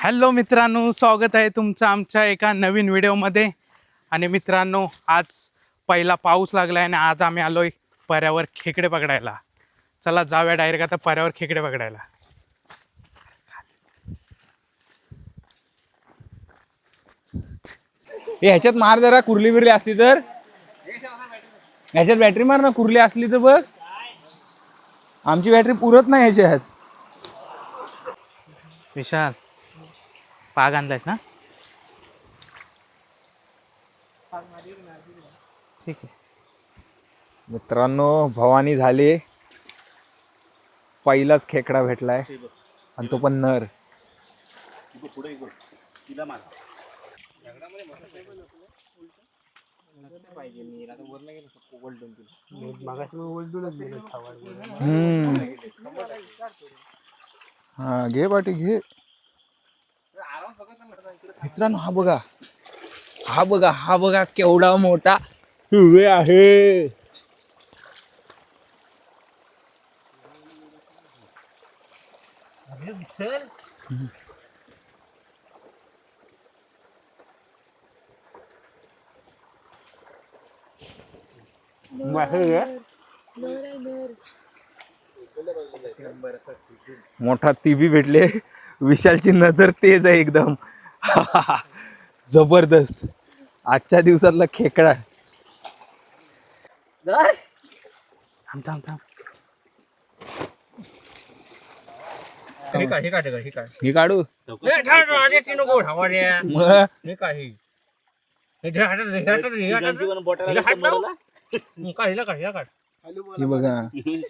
Hello मित्रांनो, स्वागत आहे तुमचं आमच्या एका नवीन व्हिडिओमध्ये. आणि मित्रांनो, आज पहिला पाऊस लागला आहे आणि आज आम्ही आलोय पर्यावर खेकडे पकडायला. चला जाऊया डायरेक्ट आता पर्यावर खेकडे पकडायला. ह्याच्यात मार जरा, कुर्ली बिरली असली तर. ह्याच्यात बॅटरी मार ना, कुर्ली असली तर बघ. आमची बॅटरी पुरत नाही ह्याच्यात. विशाल, पाग आणलायस ना? ठीक आहे मित्रांनो, भवानी झाली. पहिलाच खेकडा भेटलाय आणि तो पण नर. हा घे पाठी घे. मित्रांनो, हा बघा केवढा मोठा हिरवे आहे. मोठा तीबी भेटले. विशालची नजर तेज आहे एकदम. जबरदस्त. आजच्या दिवसातला खेकडा. थांब थांब थांब. हे काढू ही बघा,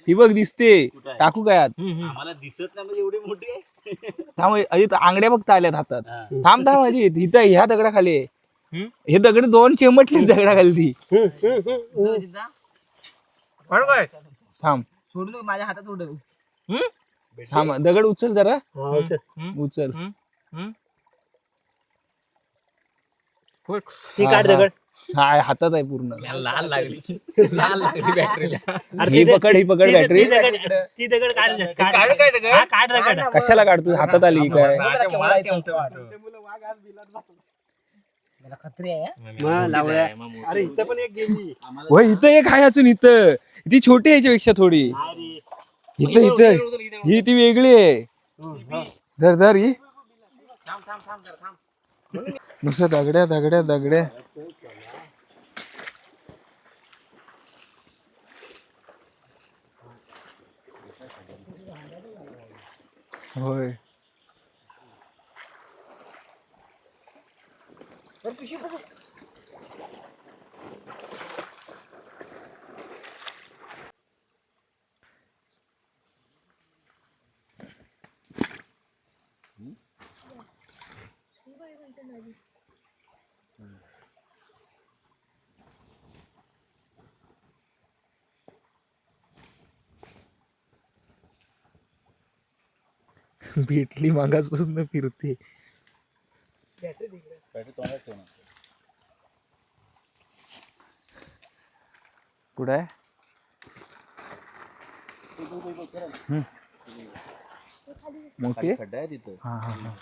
ही बघ दिसते. टाकू काय आत? आम्हाला दिसत नाही म्हणजे एवढी मोठी आहे. थांब, अजित आंगड्या बघ आल्यात हातात. थांब थांब अजित, इथं ह्या दगडाखाली आहे. हे दगड दोन चिमटले दगडाखाली ती. थांब सोडून माझ्या हातात उडव. थांब, दगड उचल जरा. उचल. ती काढ दगड. हा हातात आहे पूर्ण. लाल लागली बॅटरीला. ही पकड बॅटरी. ती दगड काढ दगड. कशाला काढतो? हातात आली काय? अरे इथं पण एक गेली. होय, इथं एक आहे अजून. इथं ती छोटी आहे याच्यापेक्षा थोडी. इथं ही ती वेगळी आहे. धर ही. नुसतं दगड्या. होय. भेटली, मागासपासून फिरते. कुठं आहे? मोठी आहे? खड्डा आहे तिथं. हा.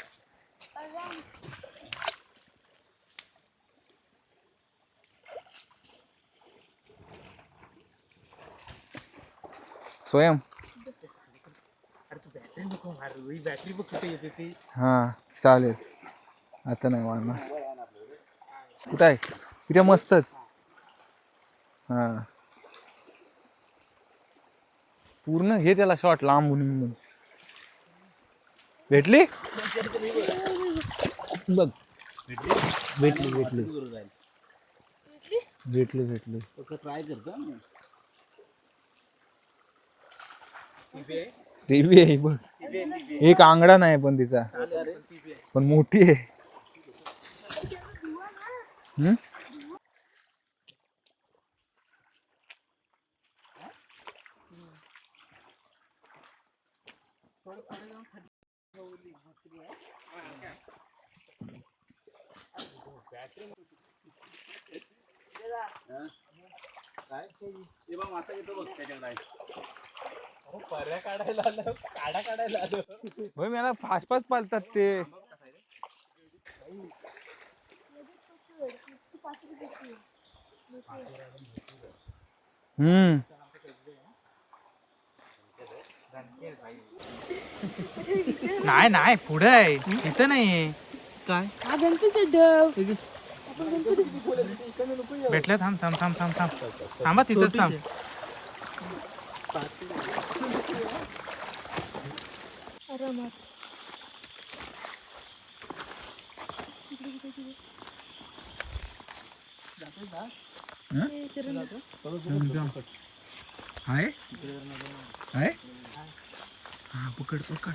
स्वयं बॅटरी बघ कुठे येते ती. हा चालेल. आता नाही मारणार. कुठं आहे? तिथे मस्तच. हा पूर्ण हे त्याला शॉट लांबून. भेटली बघ. भेटली. ट्राय करतो. टीव्ही आहे बघ. एक आंगडा नाही पण तिचा, पण मोठी आहे. होय, मला फास्ट पालतात ते. हम्म नाही नाही पुढे आहे इथं नाही काय हा गणपतीचा डब आपण गणपती भेटलं थांब थांब थांब थांब थांब थांबा तिथंच थांब आरामात हे चरण आहे आहे हा पकड पकड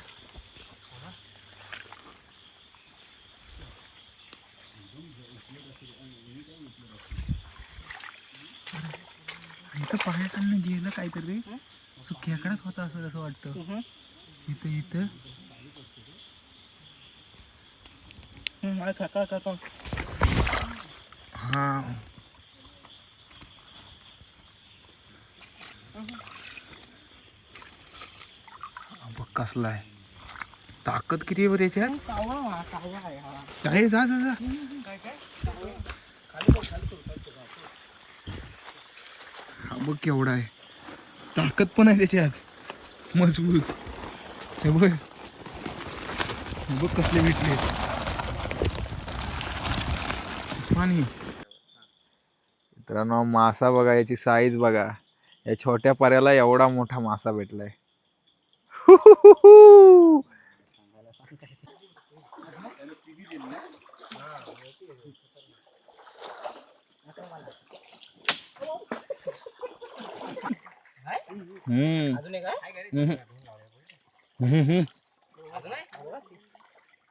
इथं पाण्याखालनं गेलं काहीतरी असं खेकडाच होता असं असं वाटतं इथं इथं हा बघ कसला आहे ताकद किती आहे बरं त्याच्यात आहे जा जा जा हा बघ केवढा आहे ताकद पण आहे त्याच्यात मजबूत हे बघ कसले विटले पाणी मित्रांनो मासा बघा याची साईज बघा या छोट्या पर्याला एवढा मोठा मासा भेटलाय अजून आहे काय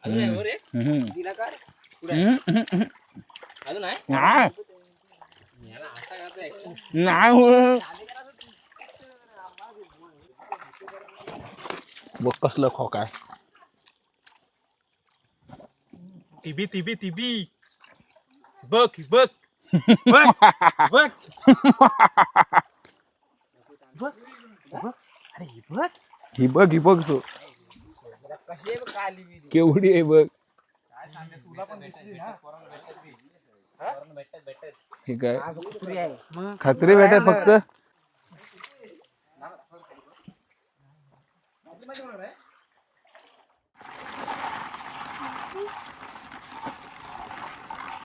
अजून आहे वर एक? तिला काय अजून आहे याला असा करतोय. बघ कसलं खोक आहे तिबी तिबी तिबी बघ बघ बघ बघ बघ बघ अरे बघ ही बघ सो कशी आहे बघ काली बिली. केवढी आहे बघ हे काय कुत्री आहे खत्री भेटाय फक्त